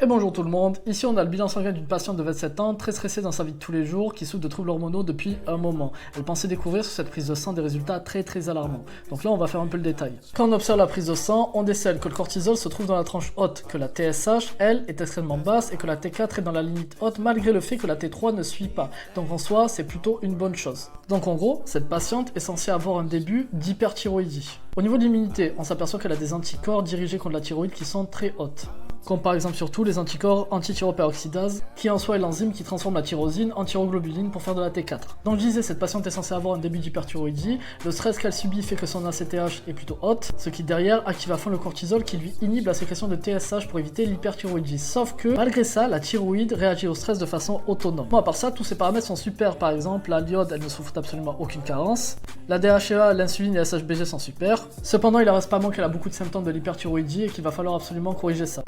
Et bonjour tout le monde, ici on a le bilan sanguin d'une patiente de 27 ans, très stressée dans sa vie de tous les jours, qui souffre de troubles hormonaux depuis un moment. Elle pensait découvrir sur cette prise de sang des résultats très alarmants. Donc là on va faire un peu le détail. Quand on observe la prise de sang, on décèle que le cortisol se trouve dans la tranche haute, que la TSH, elle, est extrêmement basse et que la T4 est dans la limite haute malgré le fait que la T3 ne suit pas. Donc en soi, c'est plutôt une bonne chose. Donc en gros, cette patiente est censée avoir un début d'hyperthyroïdie. Au niveau de l'immunité, on s'aperçoit qu'elle a des anticorps dirigés contre la thyroïde qui sont très hautes. Comme par exemple surtout les anticorps anti-thyroperoxydase, qui en soi est l'enzyme qui transforme la tyrosine en thyroglobuline pour faire de la T4. Donc je disais, cette patiente est censée avoir un début d'hyperthyroïdie, le stress qu'elle subit fait que son ACTH est plutôt haute, ce qui derrière active à fond le cortisol qui lui inhibe la sécrétion de TSH pour éviter l'hyperthyroïdie. Sauf que, malgré ça, la thyroïde réagit au stress de façon autonome. Bon, à part ça, tous ces paramètres sont super, par exemple, la l'iode, elle ne souffre absolument aucune carence, la DHEA, l'insuline et la SHBG sont super, cependant il en reste pas moins qu'elle a beaucoup de symptômes de l'hyperthyroïdie et qu'il va falloir absolument corriger ça.